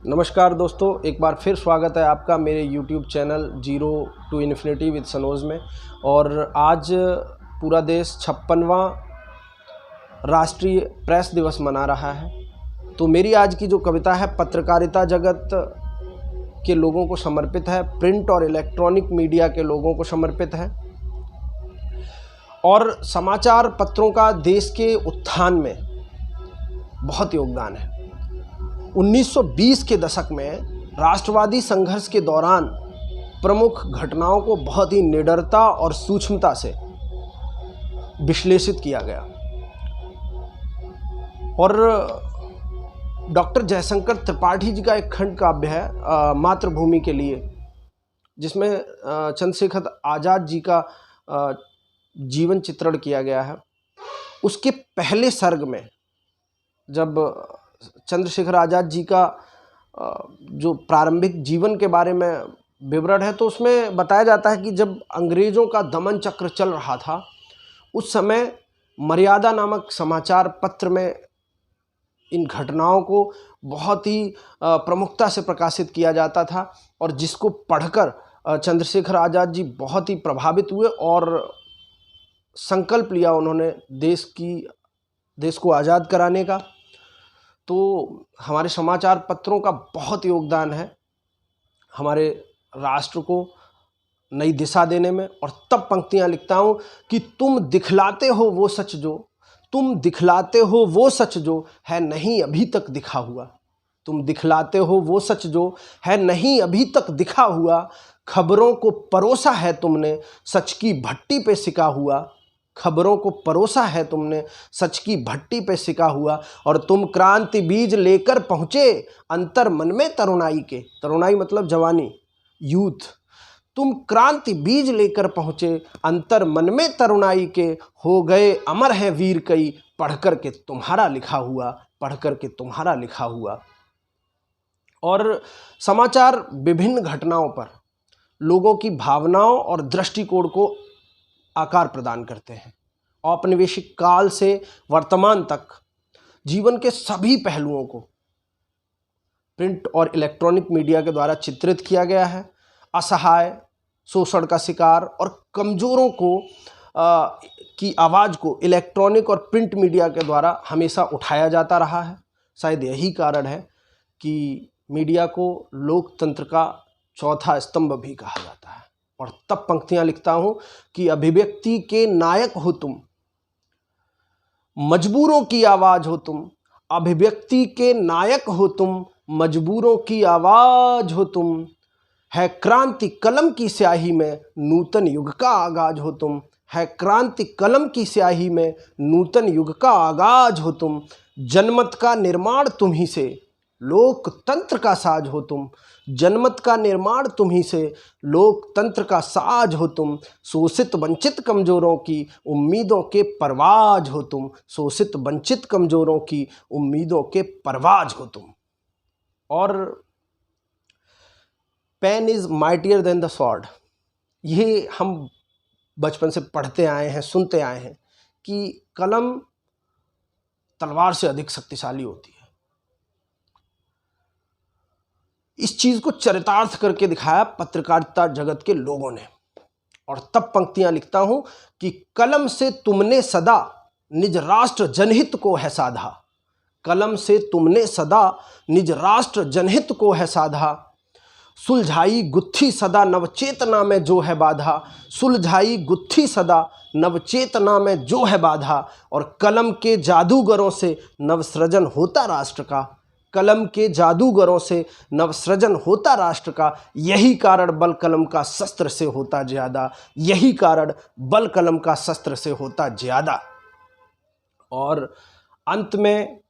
नमस्कार दोस्तों, एक बार फिर स्वागत है आपका मेरे YouTube channel zero to infinity with Sanoj में। और आज पूरा देश 56वां राष्ट्रीय प्रेस दिवस मना रहा है। तो मेरी आज की जो कविता है पत्रकारिता जगत के लोगों को समर्पित है, प्रिंट और इलेक्ट्रॉनिक मीडिया के लोगों को समर्पित है। और समाचार पत्रों का देश के उत्थान में बहुत योगदान है। 1920 के दशक में राष्ट्रवादी संघर्ष के दौरान प्रमुख घटनाओं को बहुत ही निडरता और सूक्ष्मता से विश्लेषित किया गया। और डॉक्टर जयशंकर त्रिपाठी जी का एक खंड काव्य है मातृभूमि के लिए, जिसमें चंद्रशेखर आज़ाद जी का जीवन चित्रण किया गया है। उसके पहले सर्ग में जब चंद्रशेखर आज़ाद जी का जो प्रारंभिक जीवन के बारे में विवरण है, तो उसमें बताया जाता है कि जब अंग्रेज़ों का दमन चक्र चल रहा था, उस समय मर्यादा नामक समाचार पत्र में इन घटनाओं को बहुत ही प्रमुखता से प्रकाशित किया जाता था। और जिसको पढ़कर चंद्रशेखर आज़ाद जी बहुत ही प्रभावित हुए और संकल्प लिया उन्होंने देश को आज़ाद कराने का। तो हमारे समाचार पत्रों का बहुत योगदान है हमारे राष्ट्र को नई दिशा देने में। और तब पंक्तियां लिखता हूँ कि तुम दिखलाते हो वो सच जो है नहीं अभी तक दिखा हुआ। तुम दिखलाते हो वो सच जो है नहीं अभी तक दिखा हुआ। खबरों को परोसा है तुमने सच की भट्टी पे सिका हुआ। खबरों को परोसा है तुमने सच की भट्टी पे सिका हुआ। और तुम क्रांति बीज लेकर पहुँचे अंतर मन में तरुणाई के। तरुणाई मतलब जवानी, यूथ। तुम क्रांति बीज लेकर पहुँचे अंतर मन में तरुणाई के। हो गए अमर है वीर कई पढ़कर के तुम्हारा लिखा हुआ। और समाचार विभिन्न घटनाओं पर लोगों की भावनाओं और दृष्टिकोण को आकार प्रदान करते हैं। औपनिवेशिक काल से वर्तमान तक जीवन के सभी पहलुओं को प्रिंट और इलेक्ट्रॉनिक मीडिया के द्वारा चित्रित किया गया है। असहाय, शोषण का शिकार और कमज़ोरों की आवाज़ को इलेक्ट्रॉनिक और प्रिंट मीडिया के द्वारा हमेशा उठाया जाता रहा है। शायद यही कारण है कि मीडिया को लोकतंत्र का चौथा स्तंभ भी कहा जाता है। और तब पंक्तियां लिखता हूं कि अभिव्यक्ति के नायक हो तुम, मजबूरों की आवाज हो तुम। अभिव्यक्ति के नायक हो तुम, मजबूरों की आवाज हो तुम। है क्रांति कलम की स्याही में नूतन युग का आगाज हो तुम। है क्रांति कलम की स्याही में नूतन युग का आगाज हो तुम। जनमत का निर्माण तुम ही से लोकतंत्र का साज हो तुम। जनमत का निर्माण तुम ही से लोकतंत्र का साज हो तुम। शोषित वंचित कमजोरों की उम्मीदों के परवाज हो तुम। शोषित वंचित कमजोरों की उम्मीदों के परवाज हो तुम। और pen is mightier than the sword, ये हम बचपन से पढ़ते आए हैं, सुनते आए हैं कि कलम तलवार से अधिक शक्तिशाली होती है। इस चीज को चरितार्थ करके दिखाया पत्रकारिता जगत के लोगों ने। और तब पंक्तियां लिखता हूं कि कलम से तुमने सदा निज राष्ट्र जनहित को है साधा। कलम से तुमने सदा निज राष्ट्र जनहित को है साधा। सुलझाई गुत्थी सदा नवचेतना में जो है बाधा। सुलझाई गुत्थी सदा नवचेतना में जो है बाधा। और कलम के जादूगरों से नवसृजन होता राष्ट्र का। कलम के जादूगरों से नवसृजन होता राष्ट्र का। यही कारण बल कलम का शस्त्र से होता ज्यादा। यही कारण बल कलम का शस्त्र से होता ज्यादा। और अंत में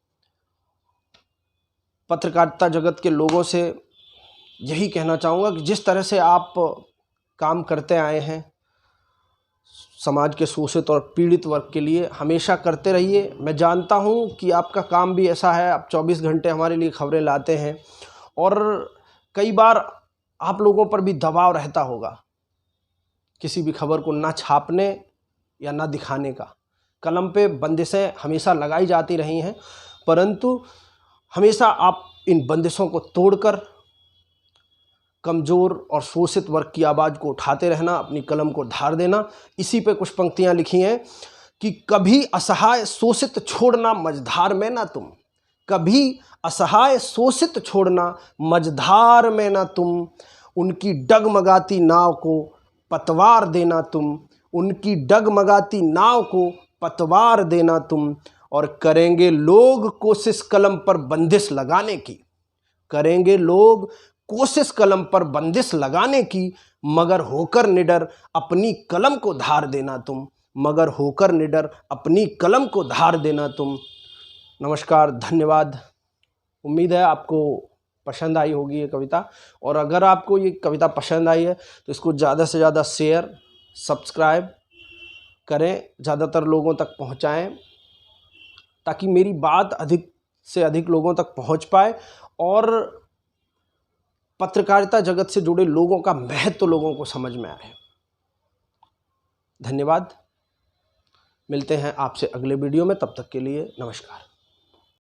पत्रकारिता जगत के लोगों से यही कहना चाहूँगा कि जिस तरह से आप काम करते आए हैं समाज के शोषित और पीड़ित वर्ग के लिए, हमेशा करते रहिए। मैं जानता हूं कि आपका काम भी ऐसा है, आप 24 घंटे हमारे लिए खबरें लाते हैं और कई बार आप लोगों पर भी दबाव रहता होगा किसी भी खबर को ना छापने या ना दिखाने का। कलम पे बंदिशें हमेशा लगाई जाती रही हैं, परंतु हमेशा आप इन बंदिशों को तोड़कर कमज़ोर और शोषित वर्ग की आवाज़ को उठाते रहना, अपनी कलम को धार देना। इसी पे कुछ पंक्तियां लिखी हैं कि कभी असहाय शोषित छोड़ना मझधार में ना तुम, कभी असहाय शोषित छोड़ना मझधार में ना तुम, उनकी डगमगाती नाव को पतवार देना तुम, उनकी डगमगाती नाव को पतवार देना तुम। और करेंगे लोग कोशिश कलम पर बंदिश लगाने की, करेंगे लोग कोशिश कलम पर बंदिश लगाने की, मगर होकर निडर अपनी कलम को धार देना तुम, मगर होकर निडर अपनी कलम को धार देना तुम। नमस्कार, धन्यवाद। उम्मीद है आपको पसंद आई होगी ये कविता, और अगर आपको ये कविता पसंद आई है तो इसको ज़्यादा से ज़्यादा शेयर, सब्सक्राइब करें, ज़्यादातर लोगों तक पहुंचाएं, ताकि मेरी बात अधिक से अधिक लोगों तक पहुंच पाए और पत्रकारिता जगत से जुड़े लोगों का महत्व लोगों को समझ में आए। धन्यवाद। मिलते हैं आपसे अगले वीडियो में, तब तक के लिए नमस्कार।